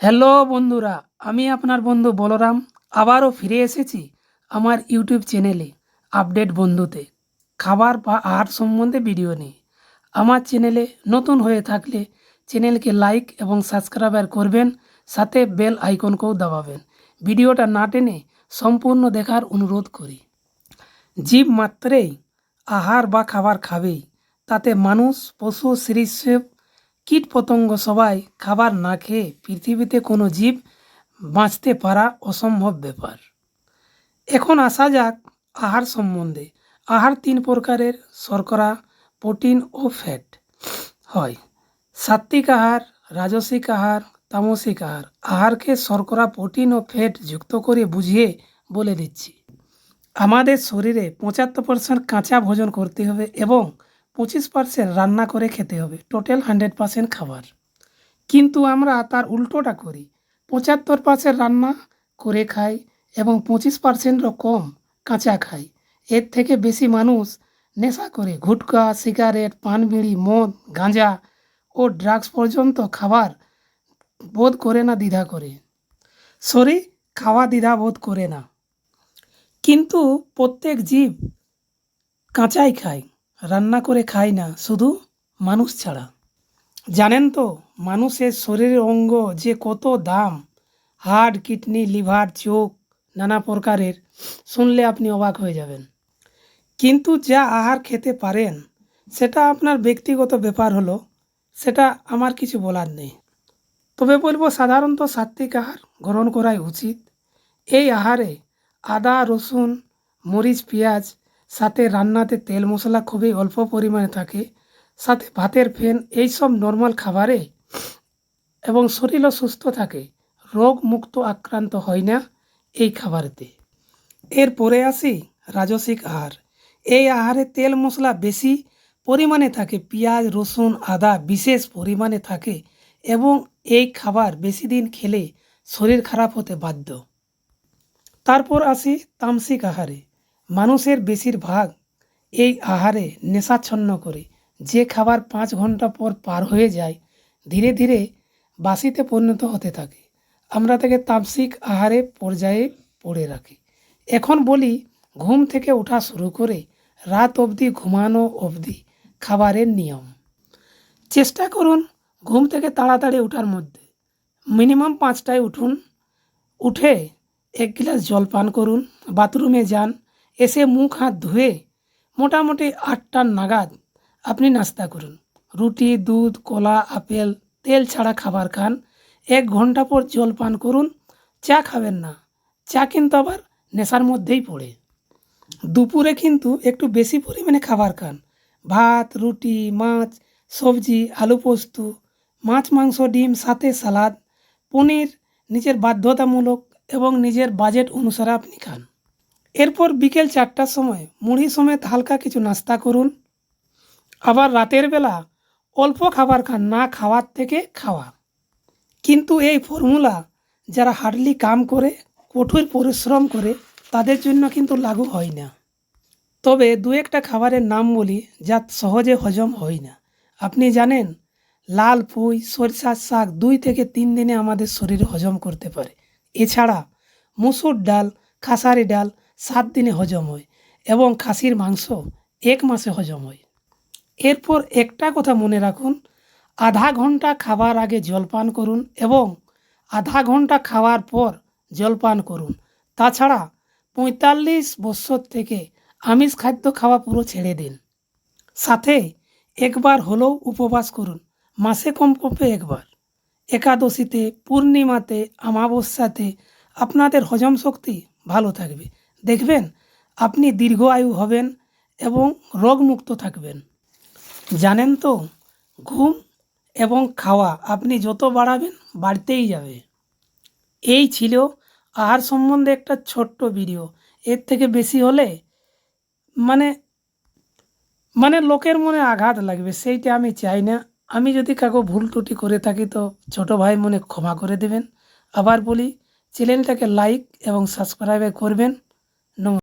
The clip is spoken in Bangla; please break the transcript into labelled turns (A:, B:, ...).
A: হ্যালো বন্ধুরা, আমি আপনার বন্ধু বলরাম আবারও ফিরে এসেছি আমার ইউটিউব চ্যানেলে আপডেট বন্ধুতে খাবার বা আহার সম্বন্ধে ভিডিও নিয়ে। আমার চ্যানেলে নতুন হয়ে থাকলে চ্যানেলকে লাইক এবং সাবস্ক্রাইবার করবেন, সাথে বেল আইকনকেও দাবাবেন। ভিডিওটা না টেনে সম্পূর্ণ দেখার অনুরোধ করি। জীব মাত্রেই আহার বা খাবার খাবেই, তাতে মানুষ, পশু, সরীসৃপ, কীটপতঙ্গ সবাই খাবার না খেয়ে পৃথিবীতে কোনো জীব বাঁচতে পারা অসম্ভব ব্যাপার। এখন আসা যাক আহার সম্বন্ধে। আহার তিন প্রকারের: শর্করা, প্রোটিন ও ফ্যাট হয়। সাত্ত্বিক আহার, রাজসিক আহার, তামসিক আহার। আহারকে শর্করা, প্রোটিন ও ফ্যাট যুক্ত করে বুঝিয়ে বলে দিচ্ছি। আমাদের শরীরে 75% কাঁচা ভোজন করতে হবে এবং 25% রান্না করে খেতে হবে, টোটাল 100% খাবার। কিন্তু আমরা তার উল্টোটা করি, 75% রান্না করে খাই এবং 25%ও কম কাঁচা খাই। এর থেকে বেশি মানুষ নেশা করে গুটখা, সিগারেট, পান বিড়ি, মদ, গাঁজা ও ড্রাগস পর্যন্ত খাবার বোধ করে না, দ্বিধা করে। খাওয়া দ্বিধা বোধ করে না। কিন্তু প্রত্যেক জীব কাঁচাই খায়, রান্না করে খায় না, শুধু মানুষ ছাড়া। জানেন তো মানুষের শরীরের অঙ্গ যে কত দাম? হার্ট, কিডনি, লিভার, চোখ, নানা প্রকারের। শুনলে আপনি অবাক হয়ে যাবেন। কিন্তু যা আহার খেতে পারেন সেটা আপনার ব্যক্তিগত ব্যাপার হলো, সেটা আমার কিছু বলার নেই। তবে বলবো সাধারণত সাত্ত্বিক আহার গ্রহণ করাই উচিত। এই আহারে আদা, রসুন, মরিচ, পেঁয়াজ, সাথে রান্নাতে তেল মশলা খুবই অল্প পরিমাণে থাকে, সাথে ভাতের ফেন, এইসব নর্মাল খাবারে এবং শরীরও সুস্থ থাকে, রোগ মুক্ত আক্রান্ত হয় না এই খাবারেতে। এরপরে আসি রাজসিক আহার। এই আহারে তেল মশলা বেশি পরিমাণে থাকে, পেঁয়াজ, রসুন, আদা বিশেষ পরিমাণে থাকে এবং এই খাবার বেশি দিন খেলে শরীর খারাপ হতে বাধ্য। তারপর আসি তামসিক আহারে। মানুষের বেশিরভাগ এই আহারে নেশাচ্ছন্ন করে। যে খাবার 5 ঘন্টা পর পার হয়ে যায়, ধীরে ধীরে বাসিতে পরিণত হতে থাকে। আমরা তাকে তামসিক আহারে পর্যায়ে পড়ে রাখি। এখন বলি ঘুম থেকে ওঠা শুরু করে রাত অবধি ঘুমানো অবধি খাবারের নিয়ম। চেষ্টা করুন ঘুম থেকে তাড়াতাড়ি ওঠার মধ্যে। মিনিমাম 5টায় উঠুন। উঠে 1 গ্লাস জল পান করুন, বাথরুমে যান, এসে মুখ হাত ধুয়ে মোটামুটি 8টা নাগাদ আপনি নাস্তা করুন। রুটি, দুধ, কলা, আপেল, তেল ছাড়া খাবার খান। 1 ঘন্টা পর জল পান করুন। চা খাবেন না, চা কিন্তু আবার নেশার মধ্যেই পড়ে। দুপুরে কিন্তু একটু বেশি পরিমাণে খাবার খান। ভাত, রুটি, মাছ, সবজি, আলু পোস্ত, মাছ, মাংস, ডিম, সাথে সালাদ, পনির নিজের বাধ্যতামূলক এবং নিজের বাজেট অনুসারে আপনি খান। এরপর বিকেল 4টার সময় মুড়ি সমেত হালকা কিছু নাস্তা করুন। আবার রাতের বেলা অল্প খাবার খান, না খাওয়ার থেকে খাওয়া। কিন্তু এই ফর্মুলা যারা হার্ডলি কাম করে, কঠোর পরিশ্রম করে, তাদের জন্য কিন্তু লাগু হয় না। তবে 2-1টা খাবারের নাম বলি যা সহজে হজম হয় না। আপনি জানেন লাল পুঁই, সরিষার শাক 2 থেকে 3 দিনে আমাদের শরীরে হজম করতে পারে। এছাড়া মুসুর ডাল, খাসারি ডাল 7 দিনে হজম হয় এবং খাসির মাংস 1 মাসে হজম হয়। এরপর একটা কথা মনে রাখুন, আধা ঘন্টা খাবার আগে জলপান করুন এবং আধা ঘন্টা খাওয়ার পর জলপান করুন। তাছাড়া 45 বছর থেকে আমিষ খাদ্য খাওয়া পুরো ছেড়ে দিন। সাথে একবার হলেও উপবাস করুন, মাসে কমপক্ষে একবার। একাদশীতে, পূর্ণিমাতে, অমাবস্যাতে আপনাদের হজম শক্তি ভালো থাকবে। দেখবেন আপনি দীর্ঘ আয়ু হবেন এবং রোগমুক্ত থাকবেন। জানেন তো ঘুম এবং খাওয়া আপনি যত বাড়াবেন বাড়তেই যাবে। এই ছিল আহার সম্বন্ধে একটা ছোট্ট ভিডিও। এর থেকে বেশি হলে মানে লোকের মনে আঘাত লাগবে, সেইটা আমি চাই না। আমি যদি কাউকে ভুল ত্রুটি করে থাকি তো ছোট ভাই মনে ক্ষমা করে দেবেন। আবার বলি চ্যানেলটাকে লাইক এবং সাবস্ক্রাইব করবেন। নমস্কার।